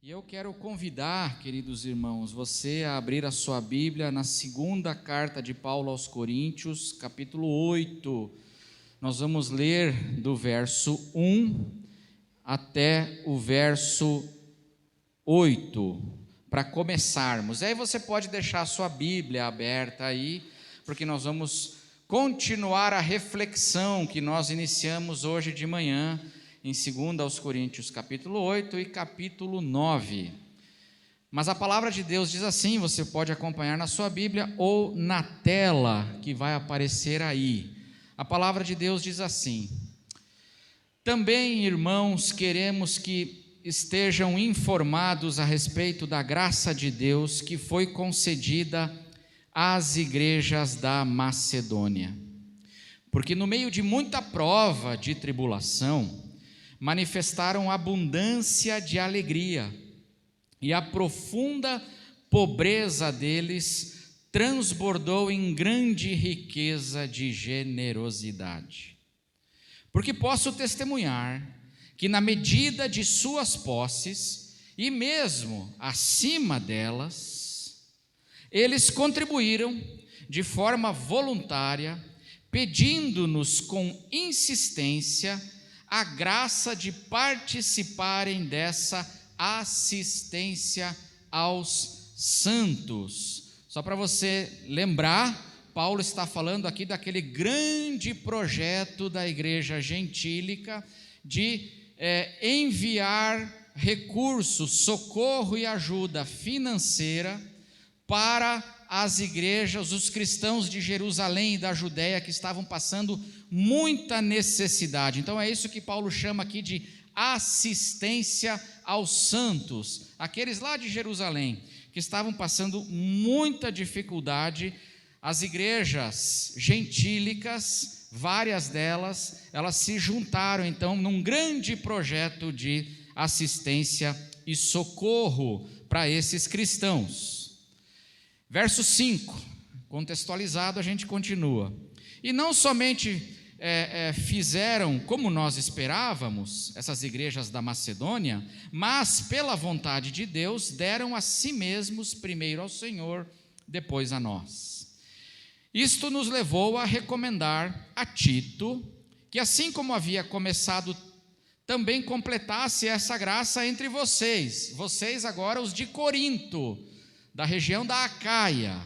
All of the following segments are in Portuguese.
E eu quero convidar, queridos irmãos, você a abrir a sua Bíblia na segunda carta de Paulo aos Coríntios, capítulo 8. Nós vamos ler do verso 1 até o verso 8, para começarmos. Aí você pode deixar a sua Bíblia aberta aí, porque nós vamos continuar a reflexão que nós iniciamos hoje de manhã, em 2 aos Coríntios, capítulo 8 e capítulo 9. Mas a palavra de Deus diz assim, você pode acompanhar na sua Bíblia ou na tela que vai aparecer aí. A palavra de Deus diz assim: também, irmãos, queremos que estejam informados a respeito da graça de Deus que foi concedida às igrejas da Macedônia. Porque no meio de muita prova de tribulação, manifestaram abundância de alegria, e a profunda pobreza deles transbordou em grande riqueza de generosidade. Porque posso testemunhar que na medida de suas posses, e mesmo acima delas, eles contribuíram de forma voluntária, pedindo-nos com insistência a graça de participarem dessa assistência aos santos. Só para você lembrar, Paulo está falando aqui daquele grande projeto da igreja gentílica de enviar recursos, socorro e ajuda financeira para as igrejas, os cristãos de Jerusalém e da Judéia que estavam passando muita necessidade. Então é isso que Paulo chama aqui de assistência aos santos, aqueles lá de Jerusalém que estavam passando muita dificuldade. As igrejas gentílicas, várias delas, elas se juntaram então num grande projeto de assistência e socorro para esses cristãos. Verso 5, contextualizado, a gente continua. E não somente fizeram como nós esperávamos, essas igrejas da Macedônia, mas pela vontade de Deus, deram a si mesmos, primeiro ao Senhor, depois a nós. Isto nos levou a recomendar a Tito, que assim como havia começado, também completasse essa graça entre vocês agora os de Corinto, da região da Acaia.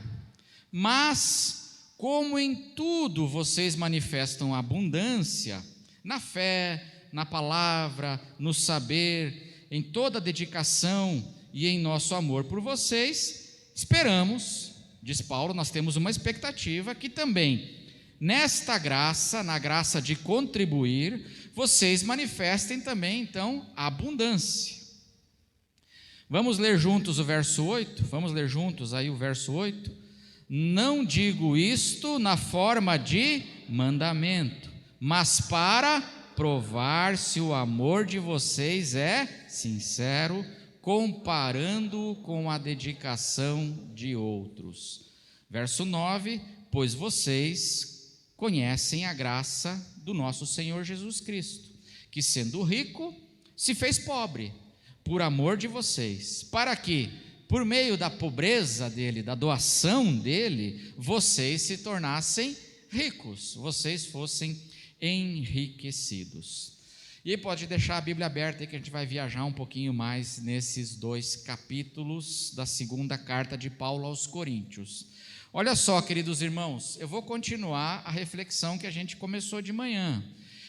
Mas como em tudo vocês manifestam abundância, na fé, na palavra, no saber, em toda a dedicação e em nosso amor por vocês, esperamos, diz Paulo, nós temos uma expectativa que também, nesta graça, na graça de contribuir, vocês manifestem também, então, a abundância. Vamos ler juntos o verso 8? Vamos ler juntos aí o verso 8? Não digo isto na forma de mandamento, mas para provar se o amor de vocês é sincero, comparando-o com a dedicação de outros. Verso 9, pois vocês conhecem a graça do nosso Senhor Jesus Cristo, que sendo rico, se fez pobre, por amor de vocês, para que, por meio da pobreza dele, da doação dele, vocês se tornassem ricos, vocês fossem enriquecidos. E pode deixar a Bíblia aberta aí que a gente vai viajar um pouquinho mais nesses 2 capítulos da segunda carta de Paulo aos Coríntios. Olha só, queridos irmãos, eu vou continuar a reflexão que a gente começou de manhã.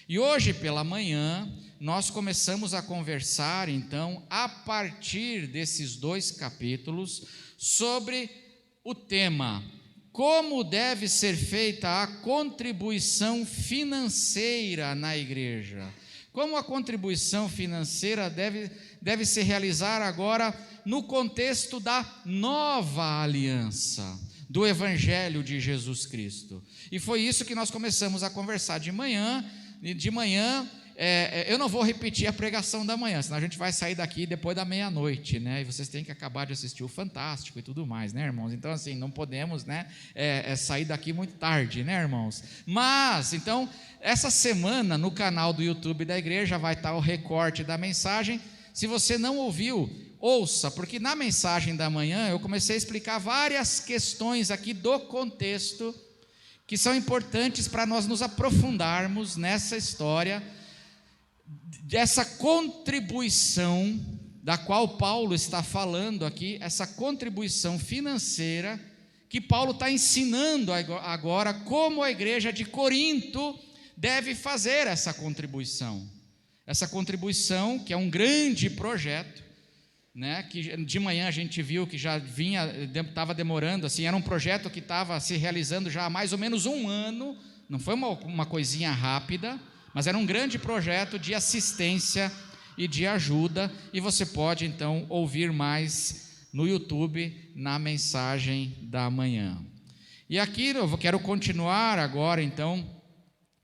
E hoje pela manhã nós começamos a conversar então a partir desses 2 capítulos sobre o tema: como deve ser feita a contribuição financeira na igreja. Como a contribuição financeira deve se realizar agora no contexto da nova aliança, do Evangelho de Jesus Cristo. E foi isso que nós começamos a conversar de manhã. Eu não vou repetir a pregação da manhã, senão a gente vai sair daqui depois da meia-noite, né? E vocês têm que acabar de assistir o Fantástico e tudo mais, né, irmãos? Então, assim, não podemos, né, sair daqui muito tarde, né, irmãos? Mas, então, essa semana no canal do YouTube da igreja vai estar o recorte da mensagem. Se você não ouviu ouça, porque na mensagem da manhã eu comecei a explicar várias questões aqui do contexto que são importantes para nós nos aprofundarmos nessa história, dessa contribuição da qual Paulo está falando aqui, essa contribuição financeira que Paulo está ensinando agora como a igreja de Corinto deve fazer essa contribuição. Essa contribuição que é um grande projeto, né, que de manhã a gente viu que já estava demorando, assim, era um projeto que estava se realizando já há mais ou menos um ano, não foi uma coisinha rápida, mas era um grande projeto de assistência e de ajuda, e você pode então ouvir mais no YouTube, na mensagem da manhã. E aqui eu quero continuar agora então,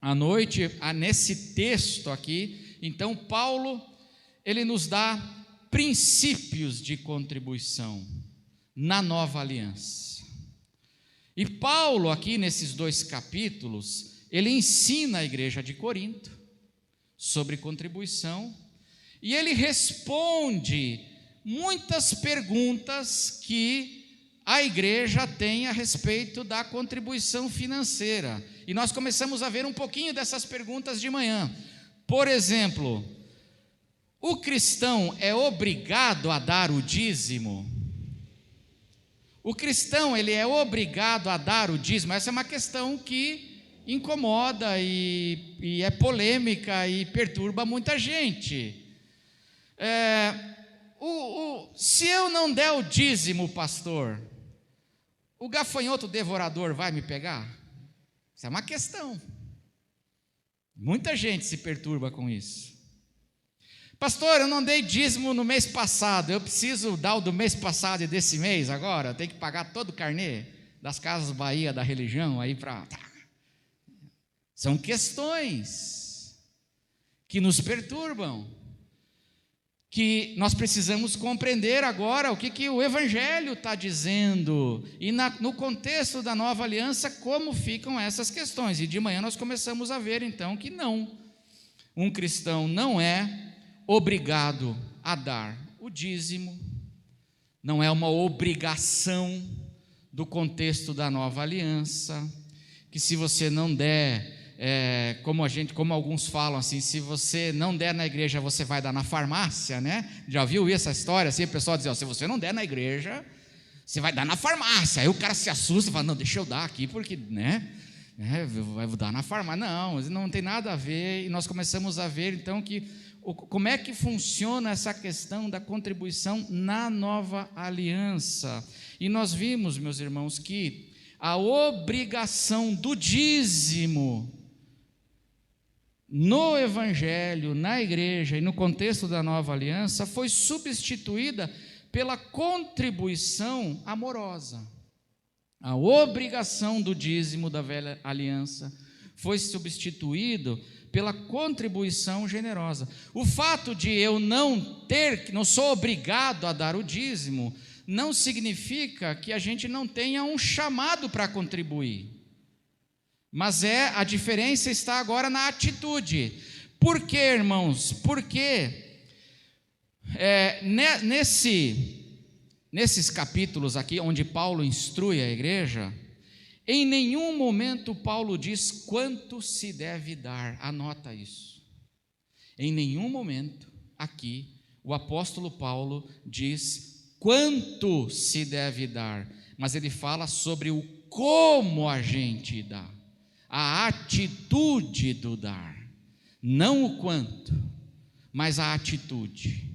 à noite, nesse texto aqui. Então Paulo, ele nos dá princípios de contribuição na nova aliança. E Paulo aqui nesses 2 capítulos, ele ensina a igreja de Corinto sobre contribuição, e ele responde muitas perguntas que a igreja tem a respeito da contribuição financeira, e nós começamos a ver um pouquinho dessas perguntas de manhã. Por exemplo, o cristão é obrigado a dar o dízimo? O cristão, ele é obrigado a dar o dízimo? Essa é uma questão que incomoda e é polêmica e perturba muita gente. Se eu não der o dízimo, pastor, o gafanhoto devorador vai me pegar? Isso é uma questão. Muita gente se perturba com isso. Pastor, eu não dei dízimo no mês passado, eu preciso dar o do mês passado e desse mês agora? Eu tenho que pagar todo o carnê das Casas Bahia da religião aí para... São questões que nos perturbam, que nós precisamos compreender agora o que o Evangelho está dizendo, e no contexto da nova aliança, como ficam essas questões. E de manhã nós começamos a ver então que não, um cristão não é obrigado a dar o dízimo, não é uma obrigação do contexto da nova aliança, que se você não der, como alguns falam assim, se você não der na igreja, você vai dar na farmácia, né? Já viu essa história assim? O pessoal diz, se você não der na igreja, você vai dar na farmácia. Aí o cara se assusta e fala, não, deixa eu dar aqui, porque, né? Vai dar na farmácia. Não tem nada a ver. E nós começamos a ver então como é que funciona essa questão da contribuição na nova aliança. E nós vimos, meus irmãos, que a obrigação do dízimo no Evangelho, na igreja e no contexto da nova aliança foi substituída pela contribuição amorosa. A obrigação do dízimo da velha aliança foi substituído pela contribuição generosa. O fato de eu não sou obrigado a dar o dízimo, não significa que a gente não tenha um chamado para contribuir. Mas a diferença está agora na atitude. Por quê, irmãos? Porque nesses capítulos aqui, onde Paulo instrui a igreja, em nenhum momento Paulo diz quanto se deve dar. Anota isso. Em nenhum momento aqui o apóstolo Paulo diz quanto se deve dar, mas ele fala sobre o como a gente dá, a atitude do dar, não o quanto, mas a atitude.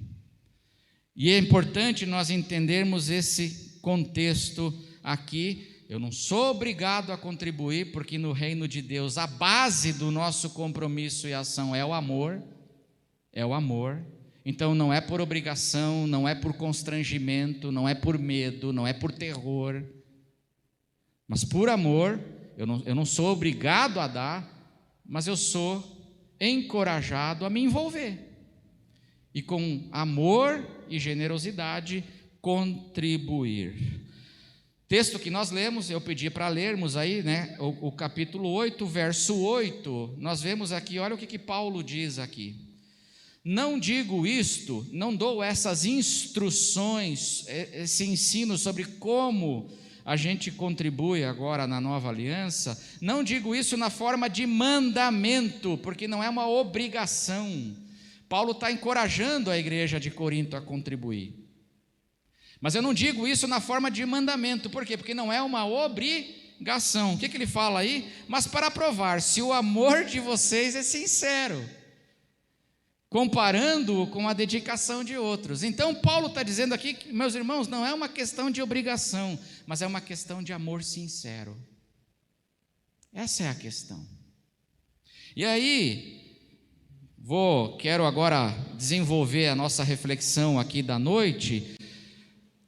E é importante nós entendermos esse contexto aqui. Eu não sou obrigado a contribuir, porque no reino de Deus a base do nosso compromisso e ação é o amor, então não é por obrigação, não é por constrangimento, não é por medo, não é por terror, mas por amor. Eu não sou obrigado a dar, mas eu sou encorajado a me envolver e com amor e generosidade contribuir. Texto que nós lemos, eu pedi para lermos aí, né, o capítulo 8, verso 8, nós vemos aqui, olha o que Paulo diz aqui: Não digo isto, não dou essas instruções, esse ensino sobre como a gente contribui agora na nova aliança, não digo isso na forma de mandamento, porque não é uma obrigação. Paulo está encorajando a igreja de Corinto a contribuir. Mas eu não digo isso na forma de mandamento, por quê? Porque não é uma obrigação. O que ele fala aí? Mas para provar se o amor de vocês é sincero, comparando-o com a dedicação de outros. Então Paulo está dizendo aqui, meus irmãos, não é uma questão de obrigação, mas é uma questão de amor sincero. Essa é a questão. E aí, quero agora desenvolver a nossa reflexão aqui da noite.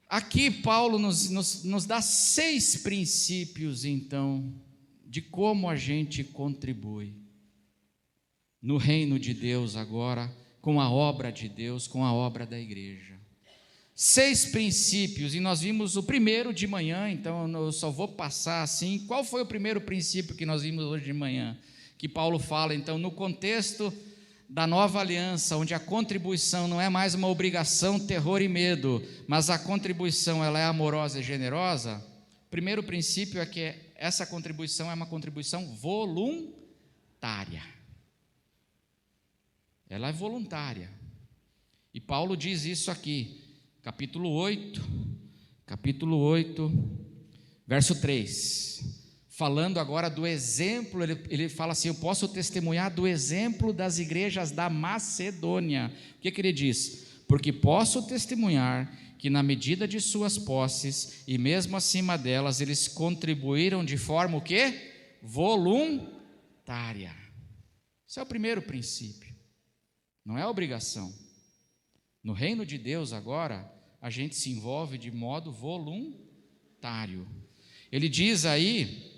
Aqui Paulo nos dá 6 princípios, então, de como a gente contribui no reino de Deus agora, com a obra de Deus, com a obra da igreja. 6 princípios, e nós vimos o primeiro de manhã, então eu só vou passar assim. Qual foi o primeiro princípio que nós vimos hoje de manhã? Que Paulo fala, então, no contexto da nova aliança, onde a contribuição não é mais uma obrigação, terror e medo, mas a contribuição ela é amorosa e generosa. O primeiro princípio é que essa contribuição é uma contribuição voluntária. Ela é voluntária. E Paulo diz isso aqui, capítulo 8, verso 3. Falando agora do exemplo, ele fala assim: eu posso testemunhar do exemplo das igrejas da Macedônia. O que ele diz? Porque posso testemunhar que na medida de suas posses, e mesmo acima delas, eles contribuíram de forma o quê? Voluntária. Esse é o primeiro princípio. Não é obrigação. No reino de Deus agora, a gente se envolve de modo voluntário. Ele diz aí,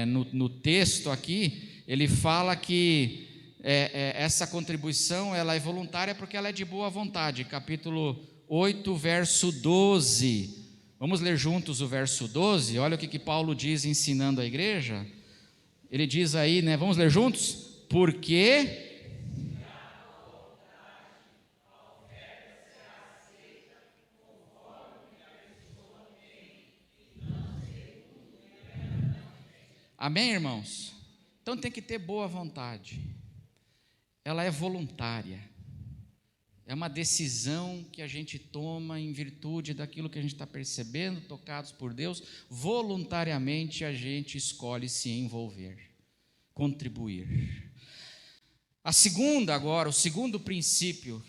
no texto aqui, ele fala que essa contribuição ela é voluntária porque ela é de boa vontade. Capítulo 8, verso 12. Vamos ler juntos o verso 12? Olha o que Paulo diz ensinando a igreja. Ele diz aí, né? Vamos ler juntos? Porque amém, irmãos? Então tem que ter boa vontade. Ela é voluntária. É uma decisão que a gente toma em virtude daquilo que a gente está percebendo, tocados por Deus. Voluntariamente a gente escolhe se envolver, contribuir. O segundo princípio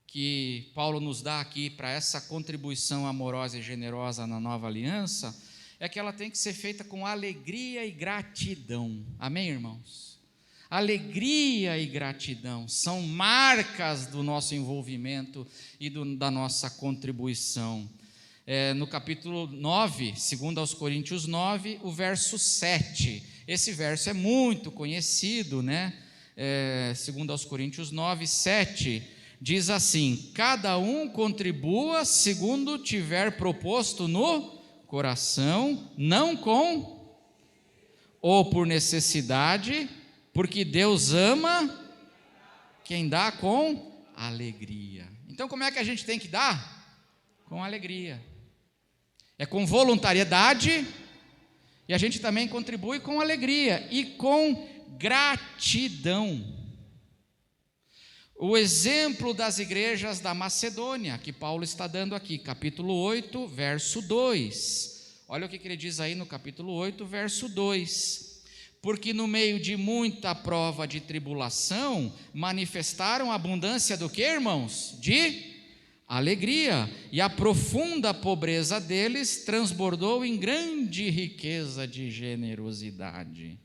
que Paulo nos dá aqui para essa contribuição amorosa e generosa na nova aliança, é que ela tem que ser feita com alegria e gratidão. Amém, irmãos? Alegria e gratidão são marcas do nosso envolvimento e da nossa contribuição. No capítulo 9, segundo aos Coríntios 9, o verso 7. Esse verso é muito conhecido, né? Segundo aos Coríntios 9, 7, diz assim: cada um contribua segundo tiver proposto no coração, não com ou por necessidade, porque Deus ama quem dá com alegria. Então como é que a gente tem que dar? Com alegria. É com voluntariedade, e a gente também contribui com alegria e com gratidão. O exemplo das igrejas da Macedônia, que Paulo está dando aqui, capítulo 8, verso 2. Olha o que ele diz aí no capítulo 8, verso 2. Porque no meio de muita prova de tribulação, manifestaram abundância do que, irmãos? De alegria. E a profunda pobreza deles transbordou em grande riqueza de generosidade.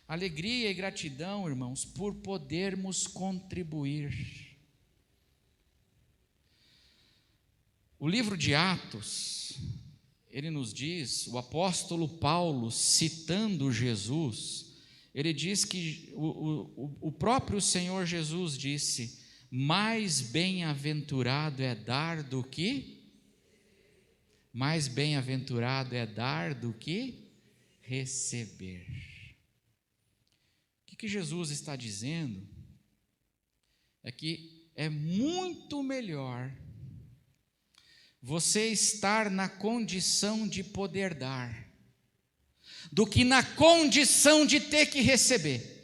Alegria e gratidão, irmãos, por podermos contribuir. O livro de Atos, ele nos diz, o apóstolo Paulo, citando Jesus, ele diz que o próprio Senhor Jesus disse: mais bem-aventurado é dar do que? Mais bem-aventurado é dar do que receber. O que Jesus está dizendo é que é muito melhor você estar na condição de poder dar, do que na condição de ter que receber.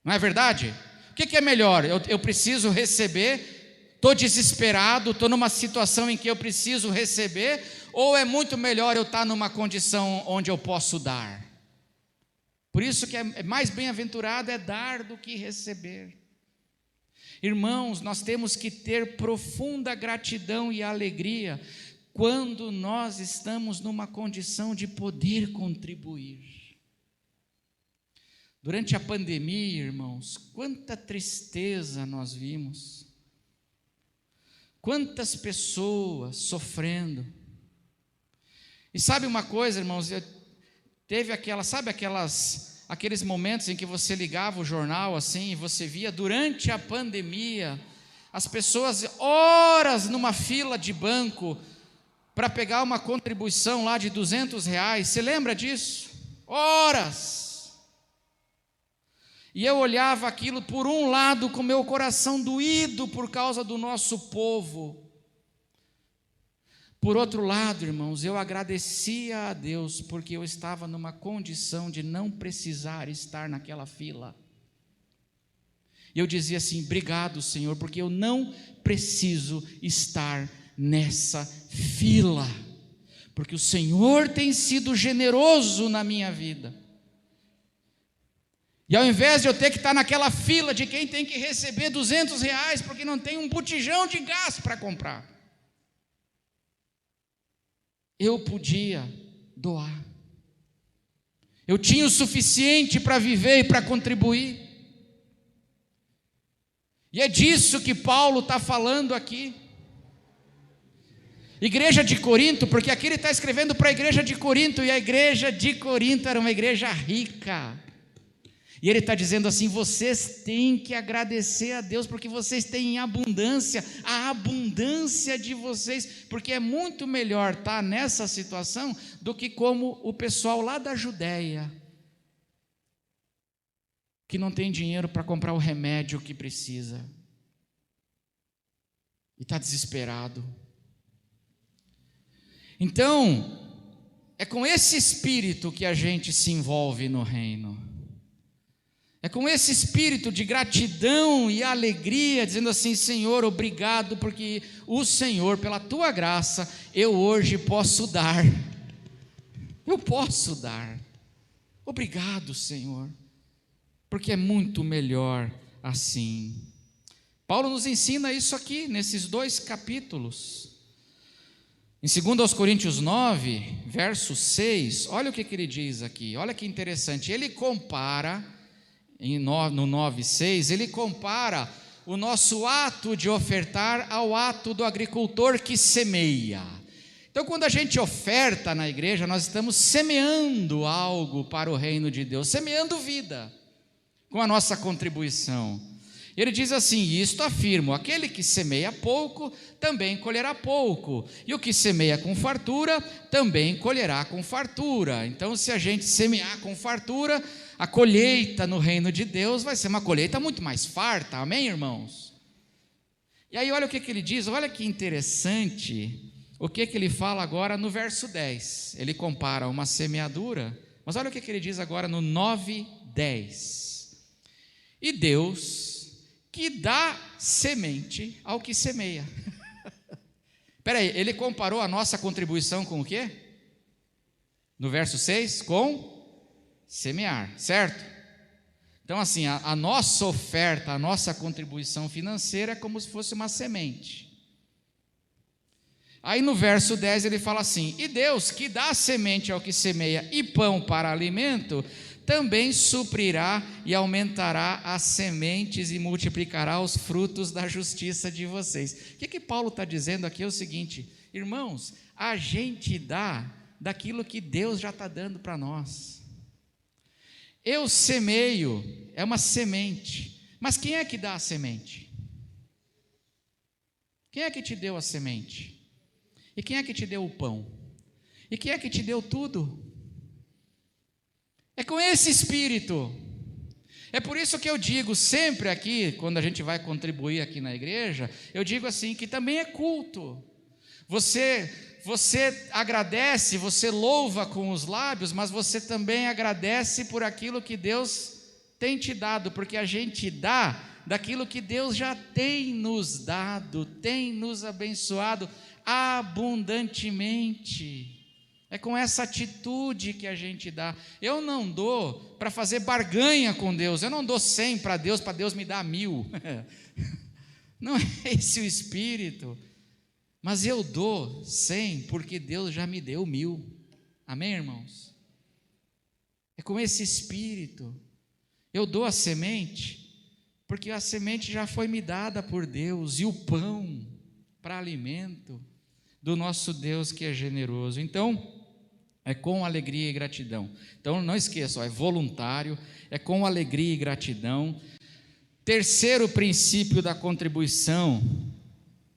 Não é verdade? O que é melhor? Eu preciso receber, estou desesperado, estou numa situação em que eu preciso receber, ou é muito melhor eu estar numa condição onde eu posso dar? Por isso que é mais bem-aventurado é dar do que receber. Irmãos, nós temos que ter profunda gratidão e alegria quando nós estamos numa condição de poder contribuir. Durante a pandemia, irmãos, quanta tristeza nós vimos, quantas pessoas sofrendo. E sabe uma coisa, irmãos, teve aqueles momentos em que você ligava o jornal assim, e você via durante a pandemia, as pessoas horas numa fila de banco, para pegar uma contribuição lá de R$200, você lembra disso? Horas, e eu olhava aquilo por um lado com meu coração doído por causa do nosso povo, por outro lado, irmãos, eu agradecia a Deus, porque eu estava numa condição de não precisar estar naquela fila. E eu dizia assim: obrigado, Senhor, porque eu não preciso estar nessa fila, porque o Senhor tem sido generoso na minha vida. E ao invés de eu ter que estar naquela fila de quem tem que receber R$200, porque não tem um botijão de gás para comprar, eu podia doar. Eu tinha o suficiente para viver e para contribuir. E é disso que Paulo está falando aqui. Igreja de Corinto, porque aqui ele está escrevendo para a igreja de Corinto, e a igreja de Corinto era uma igreja rica. E ele está dizendo assim: vocês têm que agradecer a Deus, porque vocês têm em abundância, a abundância de vocês, porque é muito melhor estar nessa situação do que como o pessoal lá da Judéia, que não tem dinheiro para comprar o remédio que precisa, e está desesperado. Então, é com esse espírito que a gente se envolve no reino. É com esse espírito de gratidão e alegria, dizendo assim: Senhor, obrigado, porque o Senhor, pela tua graça, eu hoje posso dar. Eu posso dar. Obrigado, Senhor, porque é muito melhor assim. Paulo nos ensina isso aqui, nesses 2 capítulos. Em 2 Coríntios 9, verso 6, olha o que ele diz aqui, olha que interessante. Ele compara, no 9,6, ele compara o nosso ato de ofertar ao ato do agricultor que semeia. Então, quando a gente oferta na igreja, nós estamos semeando algo para o reino de Deus, semeando vida, com a nossa contribuição. Ele diz assim: isto afirmo, aquele que semeia pouco, também colherá pouco, e o que semeia com fartura, também colherá com fartura. Então, se a gente semear com fartura, a colheita no reino de Deus vai ser uma colheita muito mais farta, amém, irmãos? E aí olha o que ele diz, olha que interessante, o que ele fala agora no verso 10, ele compara uma semeadura, mas olha o que ele diz agora no 9:10, e Deus que dá semente ao que semeia. Espera aí, ele comparou a nossa contribuição com o quê? No verso 6, com semear, certo? Então assim, a nossa oferta, a nossa contribuição financeira é como se fosse uma semente. Aí no verso 10 ele fala assim: e Deus que dá semente ao que semeia e pão para alimento, também suprirá e aumentará as sementes e multiplicará os frutos da justiça de vocês. O que Paulo está dizendo aqui é o seguinte: irmãos, a gente dá daquilo que Deus já está dando para nós. Eu semeio, é uma semente, mas quem é que dá a semente? Quem é que te deu a semente? E quem é que te deu o pão? E quem é que te deu tudo? É com esse espírito É por isso que eu digo sempre aqui, quando a gente vai contribuir aqui na igreja, eu digo assim, que também é culto. Você agradece, você louva com os lábios, mas você também agradece por aquilo que Deus tem te dado, porque a gente dá daquilo que Deus já tem nos dado, tem nos abençoado abundantemente. É com essa atitude que a gente dá. Eu não dou para fazer barganha com Deus, eu não dou 100 para Deus me dar 1000. Não é esse o espírito. Mas eu dou 100 porque Deus já me deu 1000. Amém, irmãos? É com esse espírito. Eu dou a semente porque a semente já foi me dada por Deus, e o pão para alimento do nosso Deus que é generoso. Então, é com alegria e gratidão. Então, não esqueça, é voluntário, é com alegria e gratidão. Terceiro princípio da contribuição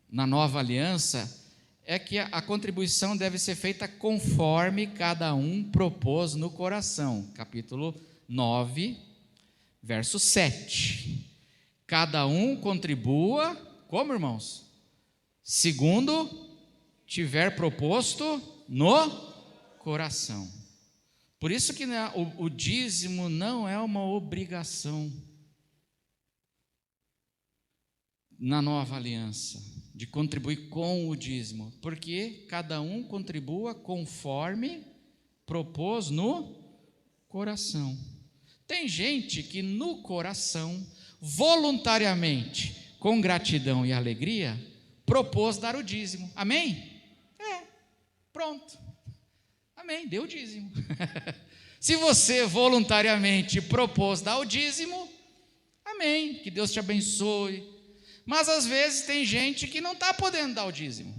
na nova aliança é que a contribuição deve ser feita conforme cada um propôs no coração. Capítulo 9, verso 7. Cada um contribua, como, irmãos? Segundo tiver proposto no coração. Por isso que o dízimo não é uma obrigação na nova aliança, de contribuir com o dízimo, porque cada um contribua conforme propôs no coração. Tem gente que no coração, voluntariamente, com gratidão e alegria, propôs dar o dízimo. Amém? Pronto. Amém, deu o dízimo. Se você voluntariamente propôs dar o dízimo, amém, que Deus te abençoe. Mas às vezes tem gente que não está podendo dar o dízimo,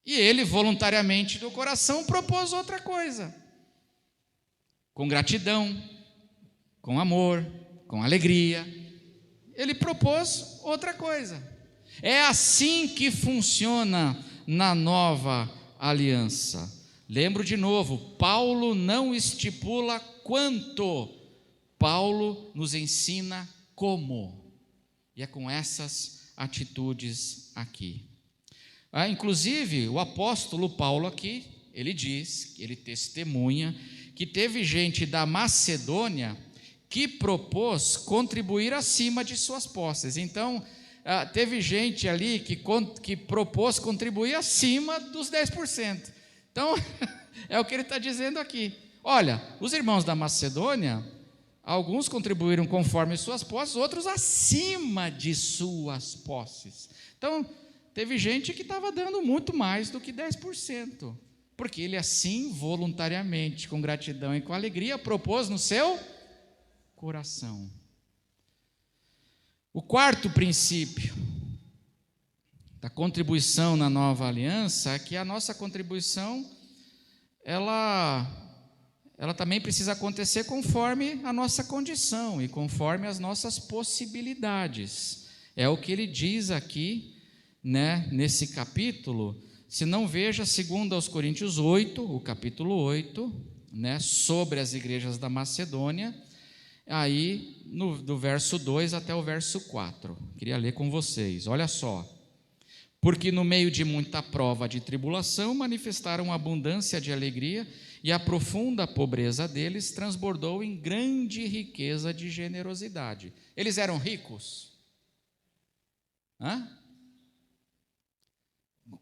e ele voluntariamente do coração propôs outra coisa, com gratidão, com amor, com alegria, ele propôs outra coisa. É assim que funciona na nova aliança. Lembro de novo, Paulo não estipula quanto, Paulo nos ensina como. E é com essas atitudes aqui. Inclusive, o apóstolo Paulo aqui, ele diz, ele testemunha, que teve gente da Macedônia que propôs contribuir acima de suas posses. Então, teve gente ali que propôs contribuir acima dos 10%. Então, é o que ele está dizendo aqui. Olha, os irmãos da Macedônia, alguns contribuíram conforme suas posses, outros acima de suas posses. Então, teve gente que estava dando muito mais do que 10%, porque ele assim, voluntariamente, com gratidão e com alegria, propôs no seu coração. O quarto princípio da contribuição na nova aliança é que a nossa contribuição, ela também precisa acontecer conforme a nossa condição e conforme as nossas possibilidades. É o que ele diz aqui, nesse capítulo. Se não, veja 2 Coríntios 8, o capítulo 8, sobre as igrejas da Macedônia, aí do verso 2 até o verso 4. Queria ler com vocês, olha só. Porque no meio de muita prova de tribulação manifestaram abundância de alegria, e a profunda pobreza deles transbordou em grande riqueza de generosidade. Eles eram ricos?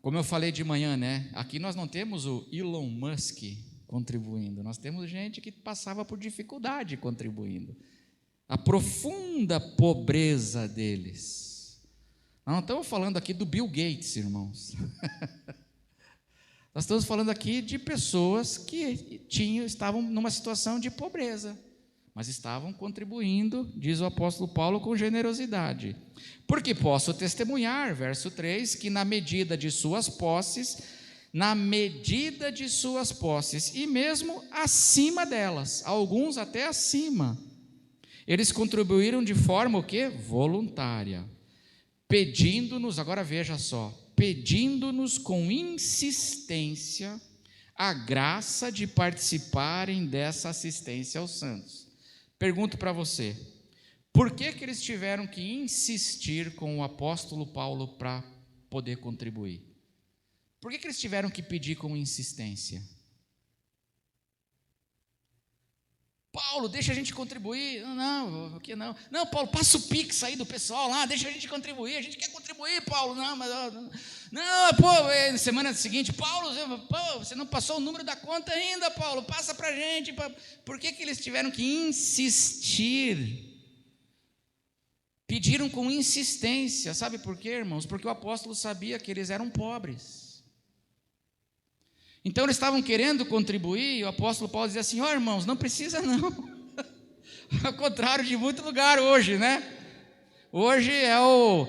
Como eu falei de manhã, aqui nós não temos o Elon Musk contribuindo, nós temos gente que passava por dificuldade contribuindo. A profunda pobreza deles. Nós não estamos falando aqui do Bill Gates, irmãos. Nós estamos falando aqui de pessoas que estavam numa situação de pobreza, mas estavam contribuindo, diz o apóstolo Paulo, com generosidade. Porque posso testemunhar, verso 3, que na medida de suas posses, e mesmo acima delas, alguns até acima, eles contribuíram de forma o quê? Voluntária, pedindo-nos, agora veja só, pedindo-nos com insistência a graça de participarem dessa assistência aos santos. pergunto para você, por que que eles tiveram que insistir com o apóstolo Paulo para poder contribuir? Por que que eles tiveram que pedir com insistência? Paulo, deixa a gente contribuir. Não, aqui não. Não, Paulo, passa o Pix aí do pessoal lá, deixa a gente contribuir. A gente quer contribuir, Paulo. Não, mas não, pô, semana seguinte, Paulo, você não passou o número da conta ainda, Paulo, passa para a gente. Por que que eles tiveram que insistir? Pediram com insistência, sabe por quê, irmãos? Porque o apóstolo sabia que eles eram pobres. Então eles estavam querendo contribuir, e o apóstolo Paulo dizia assim: irmãos, não precisa não. Ao contrário de muito lugar hoje, né? Hoje é o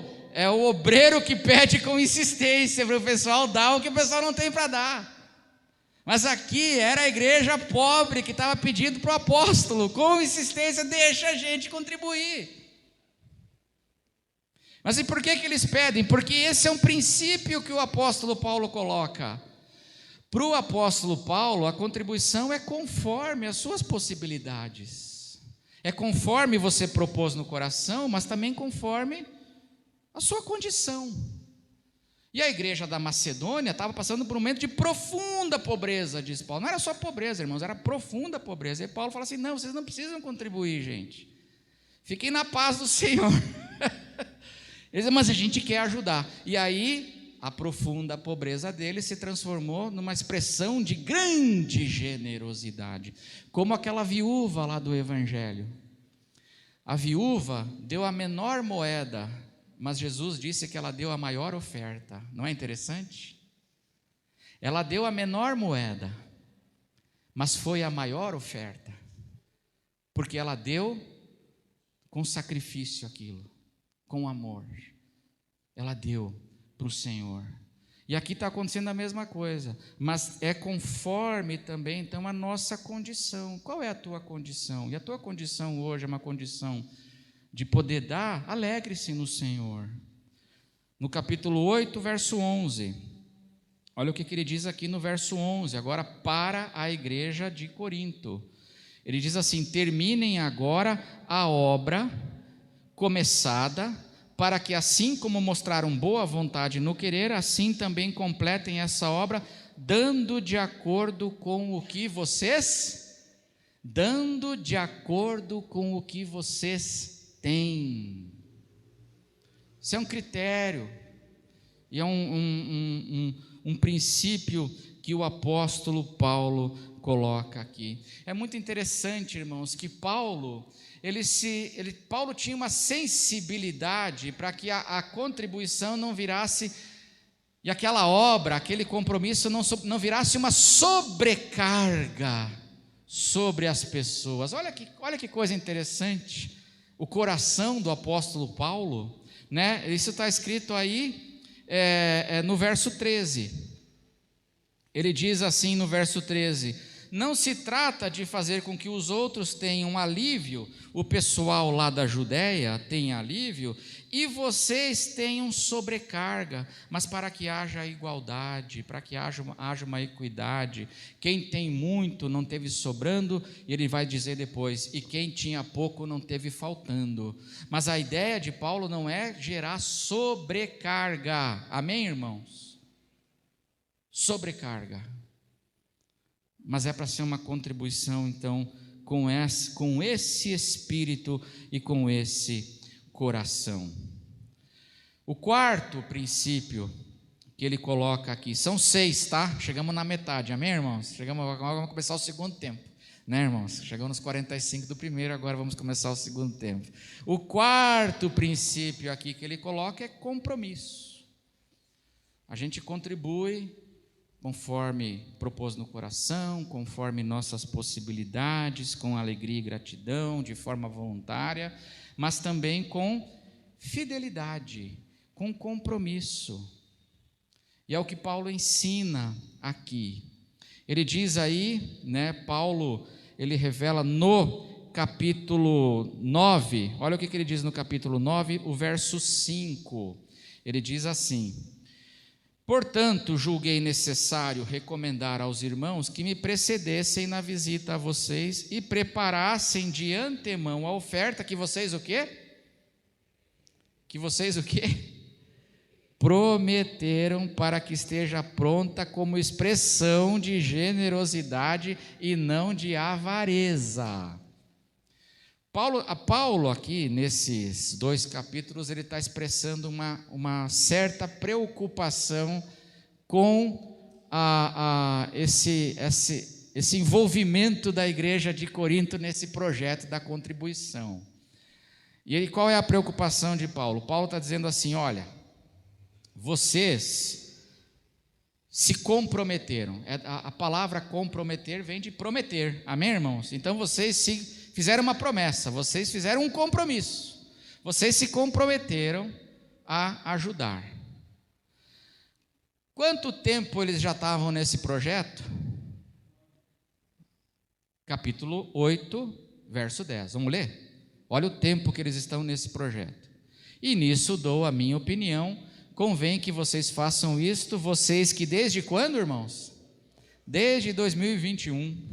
obreiro que pede com insistência para o pessoal dar o que o pessoal não tem para dar. Mas aqui era a igreja pobre que estava pedindo para o apóstolo, com insistência, deixa a gente contribuir. Mas e por que que eles pedem? Porque esse é um princípio que o apóstolo Paulo coloca. Para o apóstolo Paulo, a contribuição é conforme as suas possibilidades. É conforme você propôs no coração, mas também conforme a sua condição. E a igreja da Macedônia estava passando por um momento de profunda pobreza, diz Paulo. Não era só pobreza, irmãos, era profunda pobreza. E Paulo fala assim: não, vocês não precisam contribuir, gente. Fiquem na paz do Senhor. Eles dizem: mas a gente quer ajudar. E aí a profunda pobreza dele se transformou numa expressão de grande generosidade, como aquela viúva lá do Evangelho. A viúva deu a menor moeda, mas Jesus disse que ela deu a maior oferta. Não é interessante? Ela deu a menor moeda, mas foi a maior oferta, porque ela deu com sacrifício aquilo, com amor. Ela deu para o Senhor. E aqui está acontecendo a mesma coisa, mas é conforme também então a nossa condição. Qual é a tua condição? E a tua condição hoje é uma condição de poder dar? Alegre-se no Senhor. No capítulo 8, verso 11, olha o que ele diz aqui no verso 11, agora para a igreja de Corinto. Ele diz assim: terminem agora a obra começada, para que assim como mostraram boa vontade no querer, assim também completem essa obra, dando de acordo com o que vocês têm. Isso é um critério, e é um princípio que o apóstolo Paulo coloca aqui. É muito interessante, irmãos, que Paulo tinha uma sensibilidade para que a contribuição não virasse, e aquela obra, aquele compromisso não virasse uma sobrecarga sobre as pessoas. Olha que coisa interessante, o coração do apóstolo Paulo, né? Isso está escrito aí no verso 13. Ele diz assim no verso 13: não se trata de fazer com que os outros tenham alívio, o pessoal lá da Judéia tenha alívio, e vocês tenham sobrecarga, mas para que haja igualdade, para que haja uma equidade. Quem tem muito não teve sobrando, e ele vai dizer depois, e quem tinha pouco não teve faltando. Mas a ideia de Paulo não é gerar sobrecarga, amém, irmãos? Sobrecarga. Mas é para ser uma contribuição, então, com esse espírito e com esse coração. O quarto princípio que ele coloca aqui, são 6, tá? Chegamos na metade, amém, irmãos? Vamos começar o segundo tempo, né, irmãos? Chegamos nos 45 do primeiro, agora vamos começar o segundo tempo. O quarto princípio aqui que ele coloca é compromisso. A gente contribui conforme propôs no coração, conforme nossas possibilidades, com alegria e gratidão, de forma voluntária, mas também com fidelidade, com compromisso. E é o que Paulo ensina aqui. Ele diz aí, né, Paulo, ele revela no capítulo 9, olha o que ele diz no capítulo 9, o verso 5. Ele diz assim: Portanto, julguei necessário recomendar aos irmãos que me precedessem na visita a vocês e preparassem de antemão a oferta que vocês o quê? Que vocês o quê? Prometeram, para que esteja pronta como expressão de generosidade e não de avareza. Paulo aqui, nesses 2 capítulos, ele está expressando uma certa preocupação com esse envolvimento da igreja de Corinto nesse projeto da contribuição. E aí, qual é a preocupação de Paulo? Paulo está dizendo assim: olha, vocês se comprometeram. A palavra comprometer vem de prometer, amém, irmãos? Então vocês fizeram uma promessa, vocês fizeram um compromisso, vocês se comprometeram a ajudar. Quanto tempo eles já estavam nesse projeto? Capítulo 8, verso 10, vamos ler? Olha o tempo que eles estão nesse projeto. E nisso dou a minha opinião: convém que vocês façam isto, vocês que desde quando, irmãos? Desde 2021,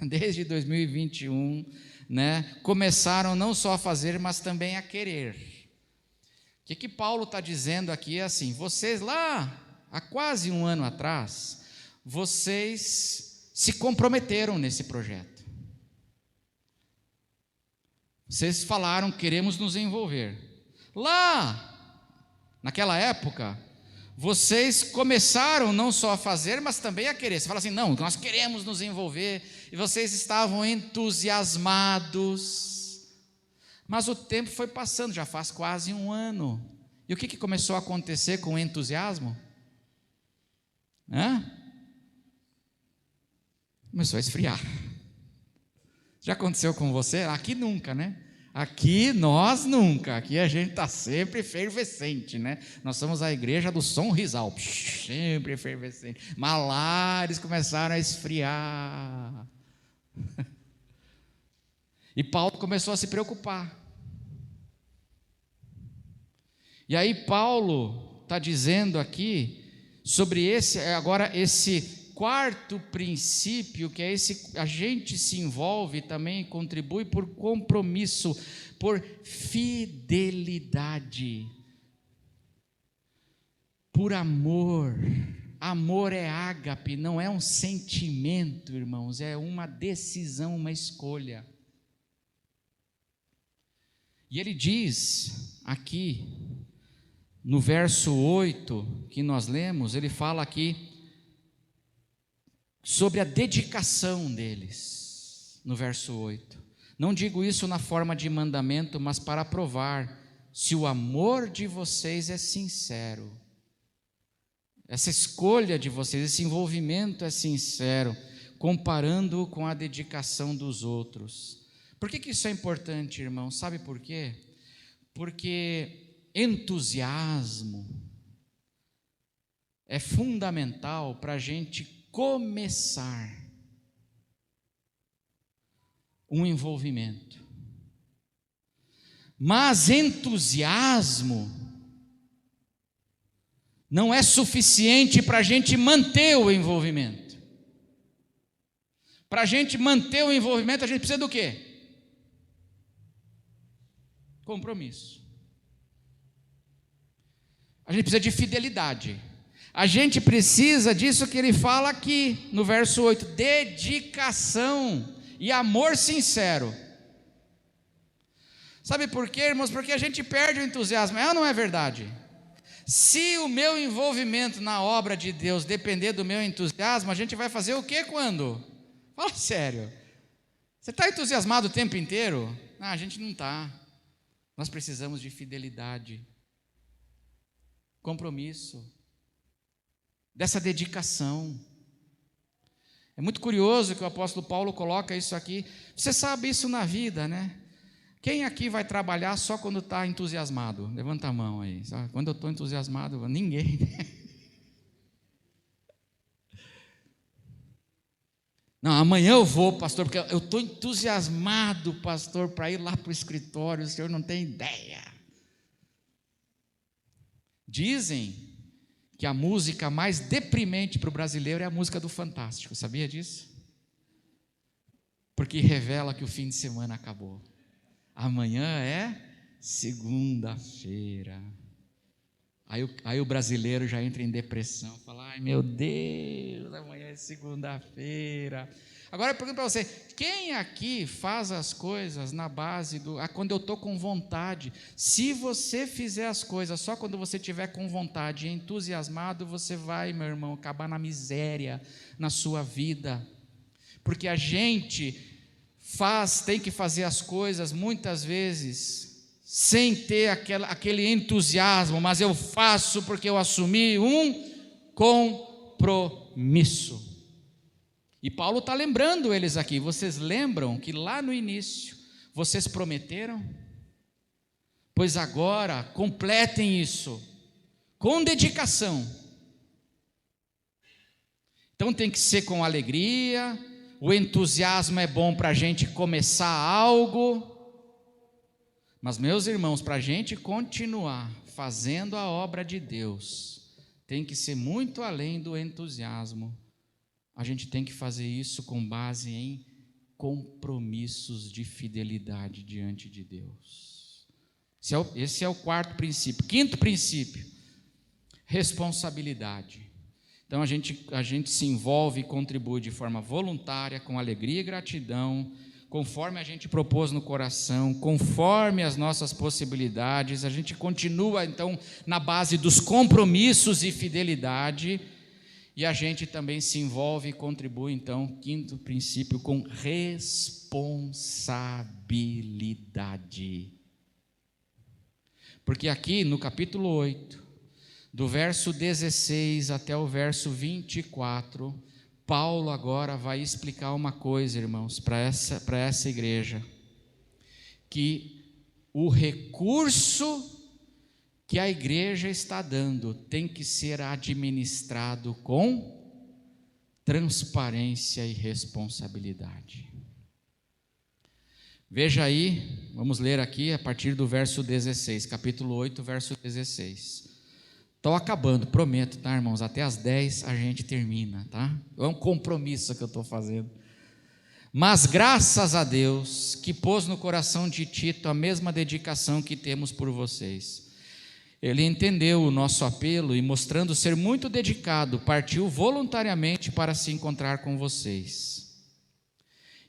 desde 2021, né? Começaram não só a fazer, mas também a querer. O que Paulo está dizendo aqui é assim: vocês lá, há quase um ano atrás, vocês se comprometeram nesse projeto. Vocês falaram: queremos nos envolver. Lá, naquela época, vocês começaram não só a fazer, mas também a querer. Você fala assim: não, nós queremos nos envolver, e vocês estavam entusiasmados. Mas o tempo foi passando, já faz quase um ano. E o que começou a acontecer com o entusiasmo? Começou a esfriar. Já aconteceu com você? Aqui nunca, né? Aqui nós nunca, aqui a gente está sempre efervescente, né? Nós somos a igreja do sonrisal, sempre efervescente. Mas lá eles começaram a esfriar. E Paulo começou a se preocupar. E aí Paulo está dizendo aqui sobre esse quarto princípio, que é a gente se envolve também e contribui por compromisso, por fidelidade, por amor. Amor é ágape, não é um sentimento, irmãos, é uma decisão, uma escolha. E ele diz aqui, no verso 8 que nós lemos, ele fala aqui sobre a dedicação deles, no verso 8. Não digo isso na forma de mandamento, mas para provar se o amor de vocês é sincero. Essa escolha de vocês, esse envolvimento é sincero, comparando-o com a dedicação dos outros. Por que isso é importante, irmão? Sabe por quê? Porque entusiasmo é fundamental para a gente começar um envolvimento. Mas entusiasmo não é suficiente para a gente manter o envolvimento. Para a gente manter o envolvimento, a gente precisa do quê? Compromisso. A gente precisa de fidelidade. A gente precisa disso que ele fala aqui no verso 8: dedicação e amor sincero. Sabe por quê, irmãos? Porque a gente perde o entusiasmo. É ou não é verdade? Se o meu envolvimento na obra de Deus depender do meu entusiasmo, a gente vai fazer o quê quando? Fala sério. Você está entusiasmado o tempo inteiro? A gente não está. Nós precisamos de fidelidade, compromisso, dessa dedicação. É muito curioso que o apóstolo Paulo coloca isso aqui. Você sabe isso na vida, né? Quem aqui vai trabalhar só quando está entusiasmado? Levanta a mão aí. Quando eu estou entusiasmado, ninguém. Não, amanhã eu vou, pastor, porque eu estou entusiasmado, pastor, para ir lá para o escritório. O senhor não tem ideia. Dizem que a música mais deprimente para o brasileiro é a música do Fantástico, sabia disso? Porque revela que o fim de semana acabou. Amanhã é segunda-feira. Aí o brasileiro já entra em depressão, fala: ai meu Deus, amanhã é segunda-feira. Agora eu pergunto para você: quem aqui faz as coisas na base quando eu estou com vontade? Se você fizer as coisas só quando você estiver com vontade e entusiasmado, você vai, meu irmão, acabar na miséria na sua vida. Porque a gente tem que fazer as coisas muitas vezes sem ter aquele entusiasmo, mas eu faço porque eu assumi um compromisso. E Paulo está lembrando eles aqui: vocês lembram que lá no início vocês prometeram? Pois agora completem isso com dedicação. Então tem que ser com alegria. O entusiasmo é bom para a gente começar algo. Mas, meus irmãos, para a gente continuar fazendo a obra de Deus, tem que ser muito além do entusiasmo. A gente tem que fazer isso com base em compromissos de fidelidade diante de Deus. Esse é o quarto princípio. Quinto princípio: responsabilidade. Então a gente se envolve e contribui de forma voluntária, com alegria e gratidão, conforme a gente propôs no coração, conforme as nossas possibilidades. A gente continua então na base dos compromissos e fidelidade, e a gente também se envolve e contribui, então, quinto princípio, com responsabilidade. Porque aqui no capítulo 8, do verso 16 até o verso 24, Paulo agora vai explicar uma coisa, irmãos, para essa igreja: que o recurso que a igreja está dando tem que ser administrado com transparência e responsabilidade. Veja aí, vamos ler aqui a partir do verso 16, capítulo 8, verso 16. Estou acabando, prometo, tá, irmãos? Até às 10 a gente termina, tá? É um compromisso que eu estou fazendo. Mas graças a Deus que pôs no coração de Tito a mesma dedicação que temos por vocês. Ele entendeu o nosso apelo e, mostrando ser muito dedicado, partiu voluntariamente para se encontrar com vocês.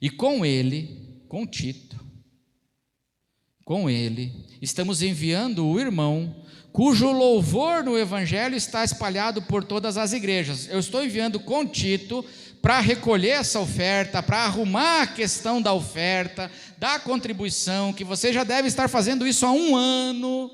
E com ele, com Tito, com ele, estamos enviando o irmão cujo louvor no Evangelho está espalhado por todas as igrejas. Eu estou enviando com Tito para recolher essa oferta, para arrumar a questão da oferta, da contribuição, que você já deve estar fazendo isso há 1 ano.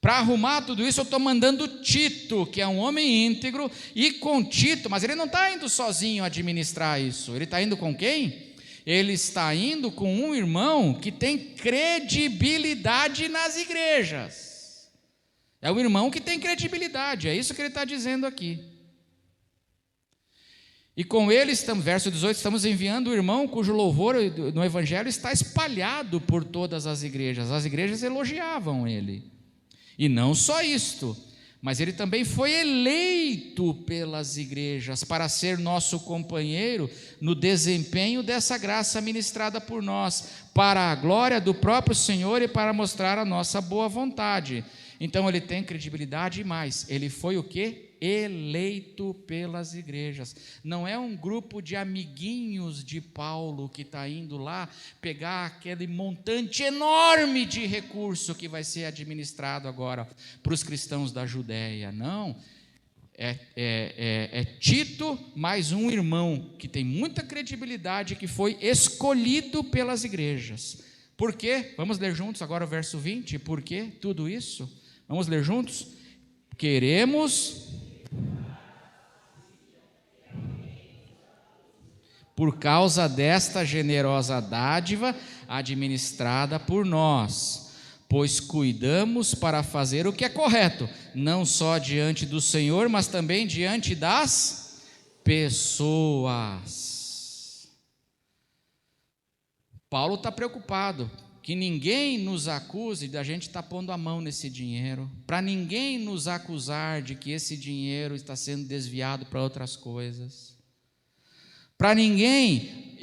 Para arrumar tudo isso, eu estou mandando Tito, que é um homem íntegro, e com Tito, mas ele não está indo sozinho administrar isso. Ele está indo com quem? Ele está indo com um irmão que tem credibilidade nas igrejas. É um irmão que tem credibilidade, é isso que ele está dizendo aqui. E com ele, verso 18, estamos enviando o irmão cujo louvor no Evangelho está espalhado por todas as igrejas. As igrejas elogiavam ele. E não só isto, mas ele também foi eleito pelas igrejas para ser nosso companheiro no desempenho dessa graça ministrada por nós, para a glória do próprio Senhor e para mostrar a nossa boa vontade. Então ele tem credibilidade e mais, ele foi o quê? Eleito pelas igrejas. Não é um grupo de amiguinhos de Paulo que está indo lá pegar aquele montante enorme de recurso que vai ser administrado agora para os cristãos da Judéia. Não, é Tito mais um irmão que tem muita credibilidade, que foi escolhido pelas igrejas. Por quê? Vamos ler juntos agora o verso 20. Por quê tudo isso? Vamos ler juntos? Queremos, por causa desta generosa dádiva administrada por nós, pois cuidamos para fazer o que é correto, não só diante do Senhor, mas também diante das pessoas. Paulo está preocupado, que ninguém nos acuse de a gente estar pondo a mão nesse dinheiro, para ninguém nos acusar de que esse dinheiro está sendo desviado para outras coisas. Para ninguém,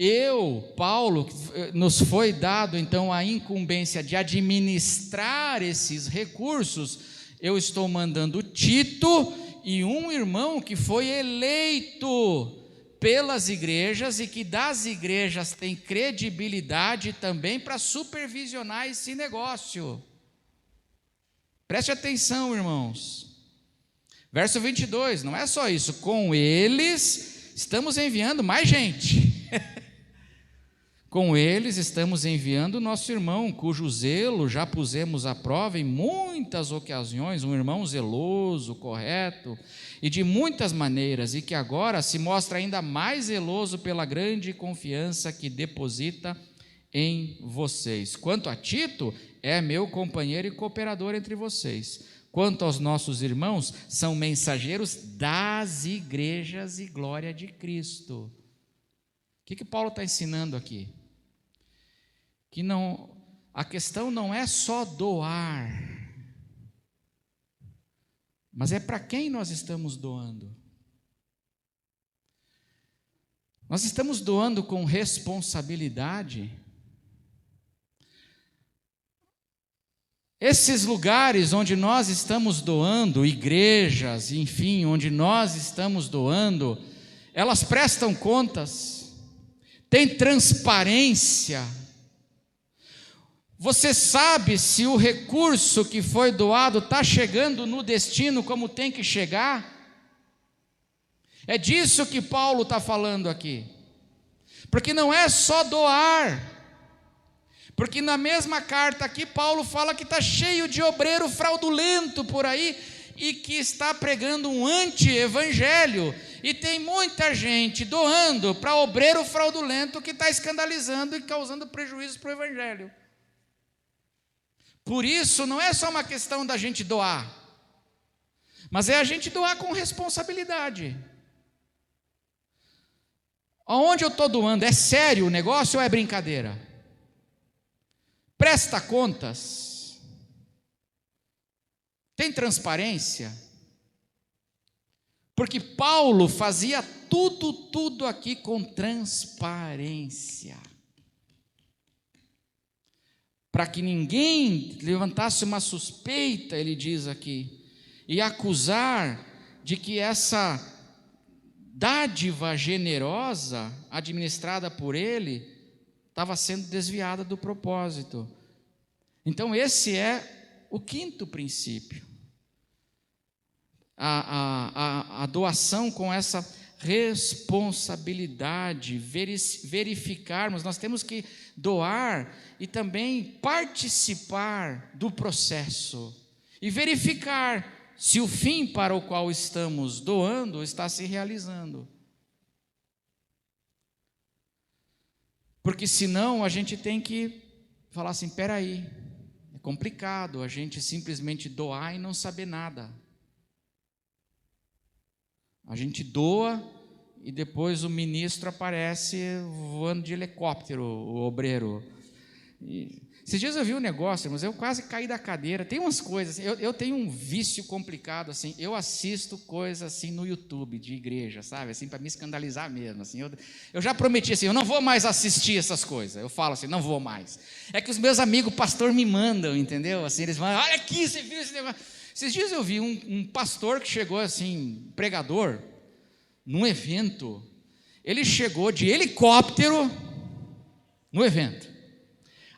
Paulo, nos foi dado então a incumbência de administrar esses recursos. Eu estou mandando Tito e um irmão que foi eleito pelas igrejas e que das igrejas tem credibilidade também para supervisionar esse negócio. Preste atenção, irmãos. Verso 22, não é só isso, com eles estamos enviando mais gente. Com eles estamos enviando o nosso irmão, cujo zelo já pusemos à prova em muitas ocasiões, um irmão zeloso, correto, e de muitas maneiras, e que agora se mostra ainda mais zeloso pela grande confiança que deposita em vocês. Quanto a Tito, é meu companheiro e cooperador entre vocês. Quanto aos nossos irmãos, são mensageiros das igrejas e glória de Cristo. O que Paulo está ensinando aqui? Que a questão não é só doar, mas é para quem nós estamos doando. Nós estamos doando com responsabilidade. Esses lugares onde nós estamos doando, igrejas, enfim, onde nós estamos doando, elas prestam contas, tem transparência. Você sabe se o recurso que foi doado está chegando no destino como tem que chegar? É disso que Paulo está falando aqui. Porque não é só doar. Porque na mesma carta aqui, Paulo fala que está cheio de obreiro fraudulento por aí e que está pregando um anti-evangelho. E tem muita gente doando para obreiro fraudulento que está escandalizando e causando prejuízo para o evangelho. Por isso, não é só uma questão da gente doar, mas é a gente doar com responsabilidade. Aonde eu estou doando? É sério o negócio ou é brincadeira? Presta contas? Tem transparência? Porque Paulo fazia tudo aqui com transparência. Para que ninguém levantasse uma suspeita, ele diz aqui, e acusar de que essa dádiva generosa, administrada por ele, estava sendo desviada do propósito. Então esse é o quinto princípio. A doação com essa responsabilidade, verificarmos, nós temos que doar e também participar do processo e verificar se o fim para o qual estamos doando está se realizando. Porque senão a gente tem que falar assim, espera aí, é complicado a gente simplesmente doar e não saber nada. A gente doa e depois o ministro aparece voando de helicóptero, o obreiro. Esses dias eu vi um negócio, mas eu quase caí da cadeira. Tem umas coisas, eu tenho um vício complicado, assim, eu assisto coisas assim no YouTube de igreja, sabe, assim, para me escandalizar mesmo, assim, eu já prometi assim, eu não vou mais assistir essas coisas, eu falo assim, não vou mais. É que os meus amigos pastor me mandam, entendeu? Assim, eles mandam, olha aqui, você viu esse negócio? Esses dias eu vi um pastor que chegou assim, pregador, num evento, ele chegou de helicóptero no evento.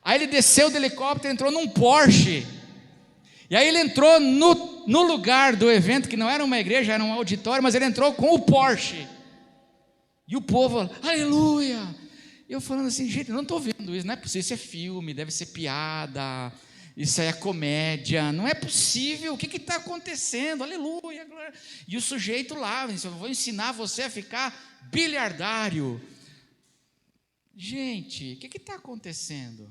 Aí ele desceu do helicóptero, entrou num Porsche. E aí ele entrou no lugar do evento, que não era uma igreja, era um auditório, mas ele entrou com o Porsche. E o povo, aleluia. Eu falando assim, gente, eu não estou vendo isso, não é possível, isso é filme, deve ser piada, isso aí é comédia, não é possível, o que está acontecendo? Aleluia, glória. E o sujeito lá, eu vou ensinar você a ficar bilhardário. Gente, o que está acontecendo?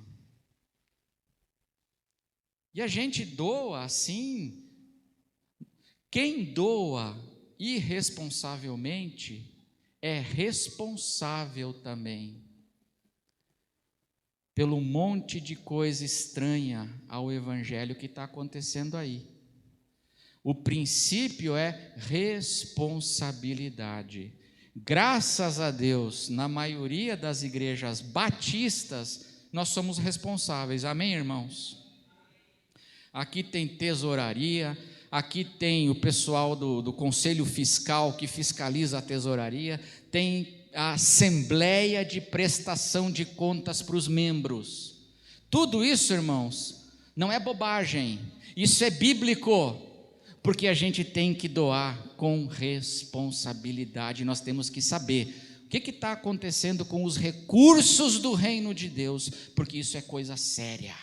E a gente doa assim. Quem doa irresponsavelmente é responsável também. pelo monte de coisa estranha ao evangelho que está acontecendo aí. O princípio é responsabilidade. Graças a Deus, na maioria das igrejas batistas, nós somos responsáveis. Amém, irmãos? Aqui tem tesouraria, aqui tem o pessoal do Conselho Fiscal que fiscaliza a tesouraria, tem a Assembleia de Prestação de Contas para os membros. Tudo isso, irmãos, não é bobagem, isso é bíblico. Porque a gente tem que doar com responsabilidade, nós temos que saber o que está acontecendo com os recursos do reino de Deus, porque isso é coisa séria,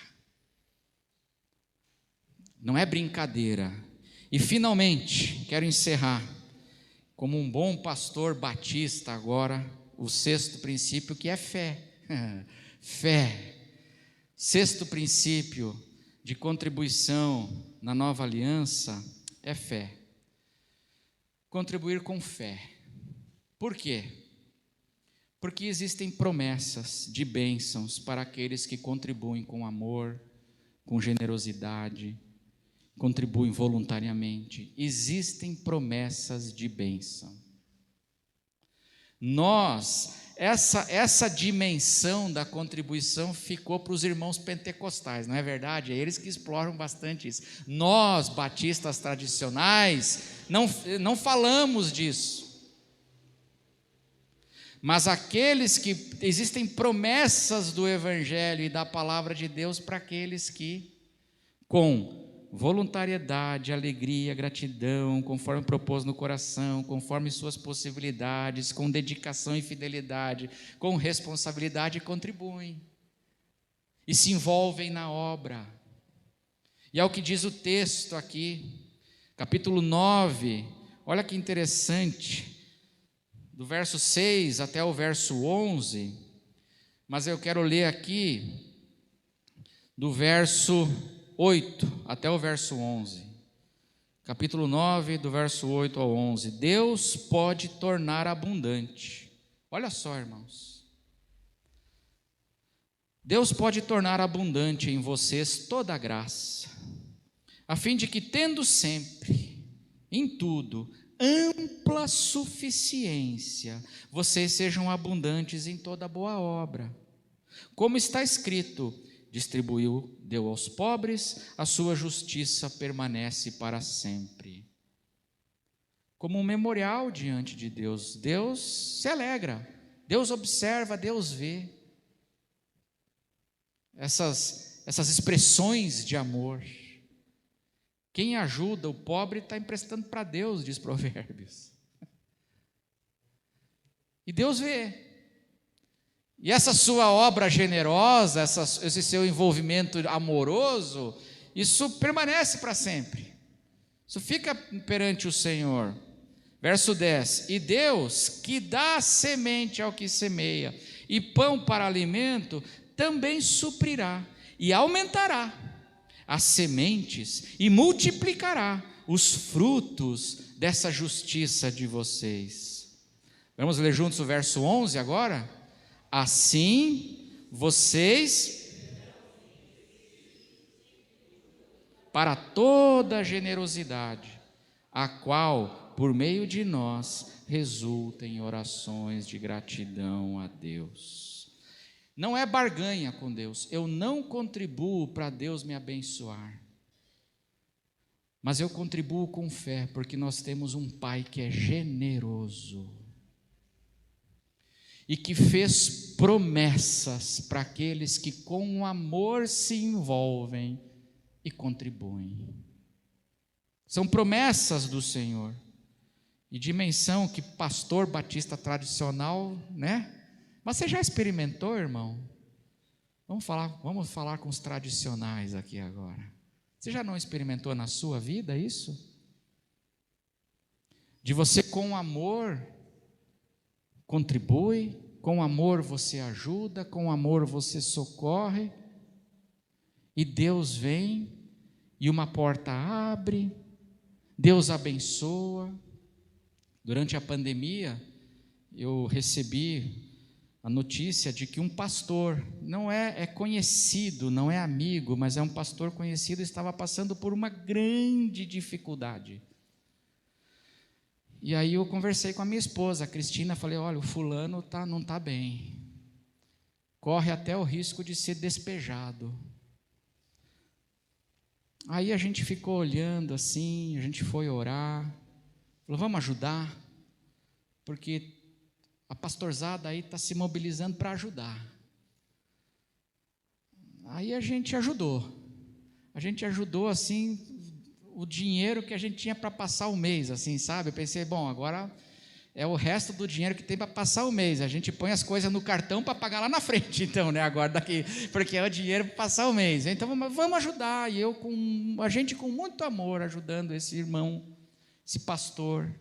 não é brincadeira. E finalmente, quero encerrar, como um bom pastor batista agora, o 6º princípio, que é fé. Fé. 6º princípio de contribuição na nova aliança é fé. Contribuir com fé. Por quê? Porque existem promessas de bênçãos para aqueles que contribuem com amor, com generosidade, contribuem voluntariamente. Existem promessas de bênção. Essa dimensão da contribuição ficou para os irmãos pentecostais, não é verdade? É eles que exploram bastante isso. Nós, batistas tradicionais, não falamos disso. Mas existem promessas do Evangelho e da Palavra de Deus para aqueles que, com voluntariedade, alegria, gratidão, conforme propôs no coração, conforme suas possibilidades, com dedicação e fidelidade, com responsabilidade, contribuem e se envolvem na obra. E é o que diz o texto aqui, capítulo 9, olha que interessante, do verso 6 até o verso 11, mas eu quero ler aqui do verso 8 até o verso 11, capítulo 9, do verso 8 ao 11, Deus pode tornar abundante, olha só, irmãos, Deus pode tornar abundante em vocês toda a graça, a fim de que, tendo sempre, em tudo, ampla suficiência, vocês sejam abundantes em toda boa obra, como está escrito, distribuiu, deu aos pobres, a sua justiça permanece para sempre. Como um memorial diante de Deus, Deus se alegra, Deus observa, Deus vê essas expressões de amor. Quem ajuda o pobre está emprestando para Deus, diz Provérbios. E Deus vê. E essa sua obra generosa, esse seu envolvimento amoroso, isso permanece para sempre. Isso fica perante o Senhor. Verso 10, e Deus que dá semente ao que semeia, e pão para alimento, também suprirá, e aumentará as sementes, e multiplicará os frutos dessa justiça de vocês. Vamos ler juntos o verso 11 agora? Assim, vocês, para toda generosidade, a qual, por meio de nós, resulta em orações de gratidão a Deus. Não é barganha com Deus, eu não contribuo para Deus me abençoar, mas eu contribuo com fé, porque nós temos um Pai que é generoso, e que fez promessas para aqueles que com amor se envolvem e contribuem. São promessas do Senhor, e dimensão que pastor batista tradicional, né? Mas você já experimentou, irmão? Vamos falar com os tradicionais aqui agora. Você já não experimentou na sua vida isso? De você com amor contribui, com amor você ajuda, com amor você socorre, e Deus vem, e uma porta abre, Deus abençoa. Durante a pandemia, eu recebi a notícia de que um pastor, não é conhecido, não é amigo, mas é um pastor conhecido, estava passando por uma grande dificuldade. E aí eu conversei com a minha esposa, a Cristina, falei, olha, o fulano não está bem, corre até o risco de ser despejado. Aí a gente ficou olhando assim, a gente foi orar, falou, vamos ajudar, porque a pastorzada aí está se mobilizando para ajudar. Aí a gente ajudou assim, o dinheiro que a gente tinha para passar o mês, assim, sabe? Eu pensei, bom, agora é o resto do dinheiro que tem para passar o mês, a gente põe as coisas no cartão para pagar lá na frente, então, né, agora daqui, porque é o dinheiro para passar o mês, então vamos ajudar, e a gente com muito amor, ajudando esse irmão, esse pastor,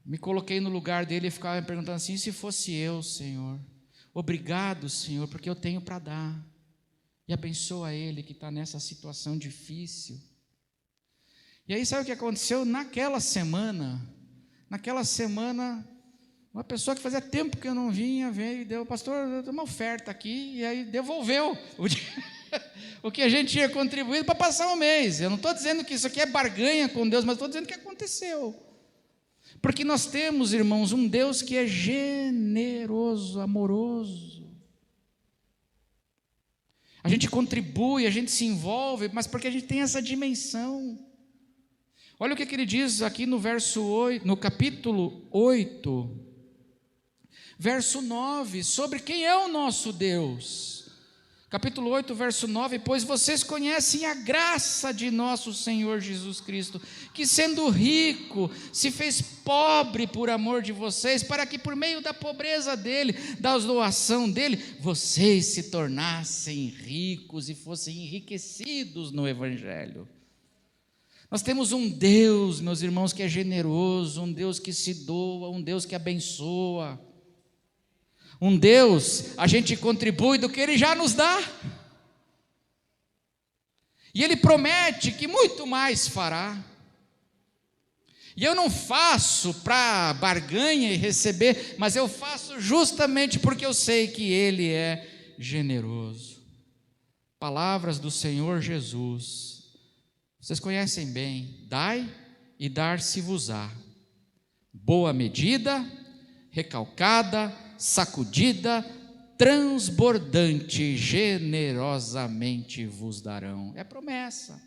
me coloquei no lugar dele e ficava me perguntando assim, se fosse eu, Senhor, obrigado, Senhor, porque eu tenho para dar, e abençoa ele que está nessa situação difícil. E aí sabe o que aconteceu? Naquela semana, uma pessoa que fazia tempo que eu não vinha, veio e deu, pastor, uma oferta aqui, e aí devolveu o que a gente tinha contribuído para passar o mês. Eu não estou dizendo que isso aqui é barganha com Deus, mas estou dizendo que aconteceu. Porque nós temos, irmãos, um Deus que é generoso, amoroso. A gente contribui, a gente se envolve, mas porque a gente tem essa dimensão. Olha o que ele diz aqui no verso 8, no capítulo 8, verso 9, sobre quem é o nosso Deus. Capítulo 8, verso 9, pois vocês conhecem a graça de nosso Senhor Jesus Cristo, que sendo rico, se fez pobre por amor de vocês, para que por meio da pobreza dele, da doação dele, vocês se tornassem ricos e fossem enriquecidos no Evangelho. Nós temos um Deus, meus irmãos, que é generoso, um Deus que se doa, um Deus que abençoa. Um Deus, a gente contribui do que Ele já nos dá. E Ele promete que muito mais fará. E eu não faço para barganha e receber, mas eu faço justamente porque eu sei que Ele é generoso. Palavras do Senhor Jesus. Vocês conhecem bem, dai e dar-se-vos-á. Boa medida, recalcada, sacudida, transbordante, generosamente vos darão. É promessa.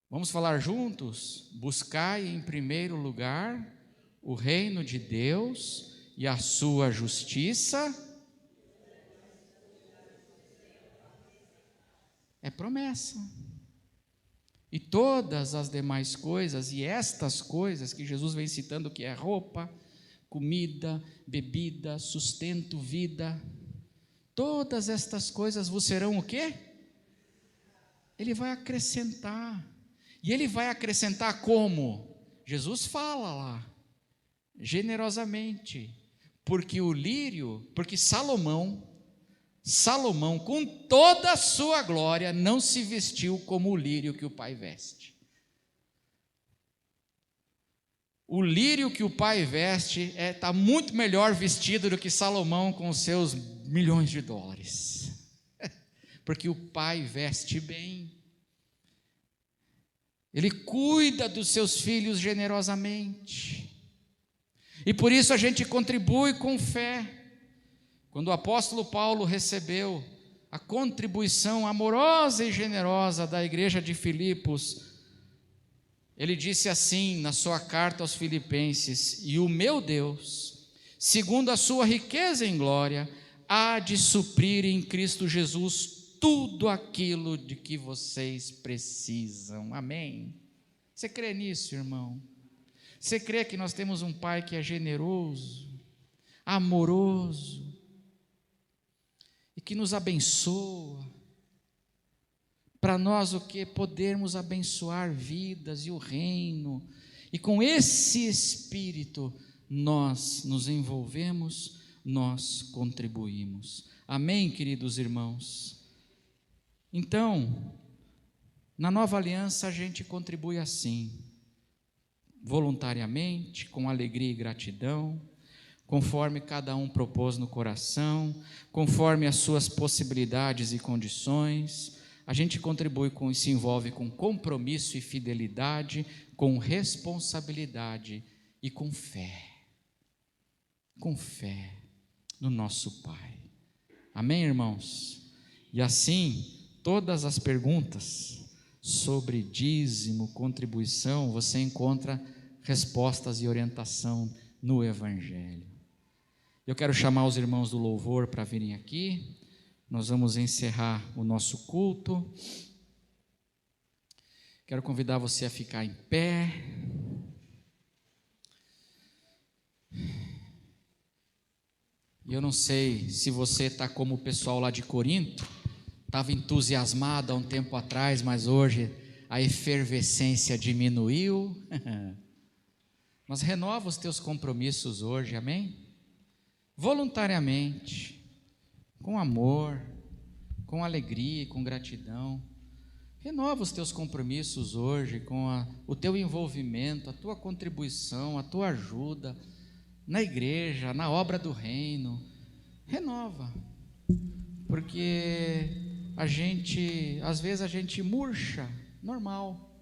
Vamos falar juntos? Buscai em primeiro lugar o reino de Deus e a sua justiça. É promessa. E todas as demais coisas, e estas coisas que Jesus vem citando, que é roupa, comida, bebida, sustento, vida, todas estas coisas vos serão o quê? Ele vai acrescentar. E Ele vai acrescentar como? Jesus fala lá, generosamente, porque Salomão, com toda a sua glória, não se vestiu como o lírio que o pai veste. O lírio que o pai veste está muito melhor vestido do que Salomão com os seus milhões de dólares. Porque o pai veste bem. Ele cuida dos seus filhos generosamente. E por isso a gente contribui com fé. Quando o apóstolo Paulo recebeu a contribuição amorosa e generosa da igreja de Filipos, ele disse assim na sua carta aos Filipenses: e o meu Deus, segundo a sua riqueza em glória, há de suprir em Cristo Jesus tudo aquilo de que vocês precisam. Amém? Você crê nisso, irmão? Você crê que nós temos um Pai que é generoso, amoroso, e que nos abençoa, para nós o que? Podermos abençoar vidas e o reino, e com esse Espírito nós nos envolvemos, nós contribuímos. Amém, queridos irmãos? Então, na nova aliança a gente contribui assim, voluntariamente, com alegria e gratidão, conforme cada um propôs no coração, conforme as suas possibilidades e condições. A gente contribui com e se envolve com compromisso e fidelidade, com responsabilidade e com fé no nosso Pai. Amém, irmãos? E assim, todas as perguntas sobre dízimo, contribuição, você encontra respostas e orientação no Evangelho. Eu quero chamar os irmãos do louvor para virem aqui. Nós vamos encerrar o nosso culto. Quero convidar você a ficar em pé. E eu não sei se você está como o pessoal lá de Corinto, estava entusiasmado há um tempo atrás, mas hoje a efervescência diminuiu. Mas renova os teus compromissos hoje, amém? Voluntariamente, com amor, com alegria e com gratidão. Renova os teus compromissos hoje com o teu envolvimento, a tua contribuição, a tua ajuda na igreja, na obra do reino. Renova, porque às vezes a gente murcha, normal,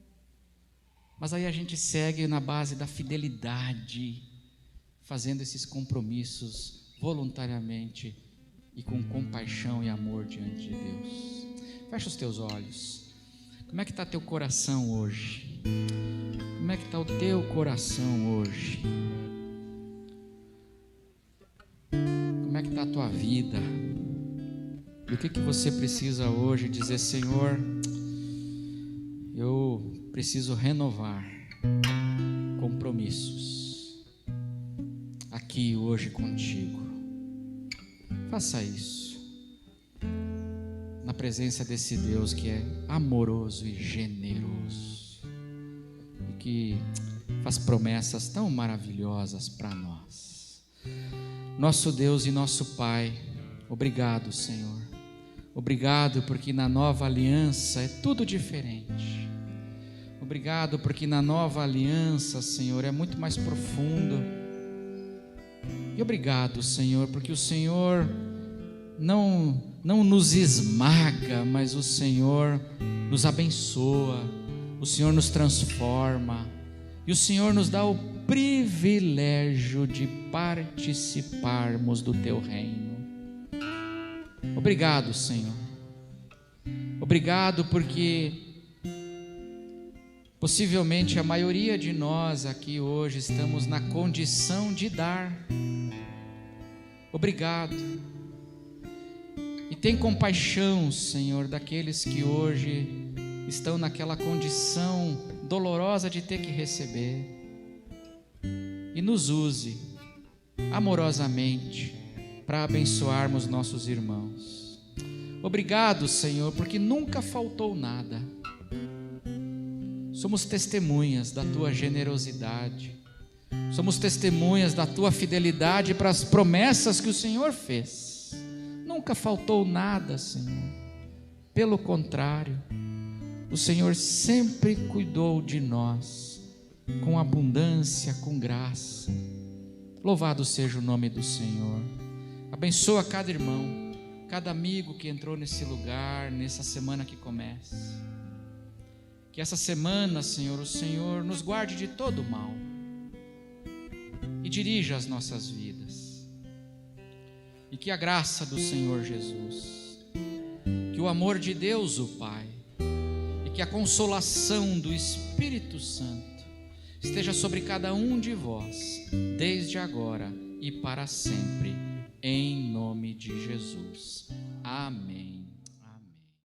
mas aí a gente segue na base da fidelidade, fazendo esses compromissos voluntariamente e com compaixão e amor diante de Deus. Fecha os teus olhos. Como é que está teu coração hoje? Como é que está o teu coração hoje? Como é que está a tua vida? E o que você precisa hoje dizer: Senhor, eu preciso renovar compromissos aqui hoje contigo. Faça isso na presença desse Deus que é amoroso e generoso e que faz promessas tão maravilhosas para nós. Nosso Deus e nosso Pai, obrigado, Senhor. Obrigado porque na nova aliança é tudo diferente. Obrigado porque na nova aliança, Senhor, é muito mais profundo. E obrigado, Senhor, porque o Senhor não nos esmaga, mas o Senhor nos abençoa, o Senhor nos transforma, e o Senhor nos dá o privilégio de participarmos do Teu reino. Obrigado, Senhor. Obrigado porque possivelmente a maioria de nós aqui hoje estamos na condição de dar. Obrigado. E tem compaixão, Senhor, daqueles que hoje estão naquela condição dolorosa de ter que receber. E nos use amorosamente para abençoarmos nossos irmãos. Obrigado, Senhor, porque nunca faltou nada. Somos testemunhas da Tua generosidade. Somos testemunhas da Tua fidelidade para as promessas que o Senhor fez. Nunca faltou nada, Senhor. Pelo contrário, o Senhor sempre cuidou de nós com abundância, com graça. Louvado seja o nome do Senhor. Abençoa cada irmão, cada amigo que entrou nesse lugar, nessa semana que começa. Que essa semana, Senhor, o Senhor nos guarde de todo mal e dirija as nossas vidas. E que a graça do Senhor Jesus, que o amor de Deus, o Pai, e que a consolação do Espírito Santo esteja sobre cada um de vós, desde agora e para sempre, em nome de Jesus. Amém.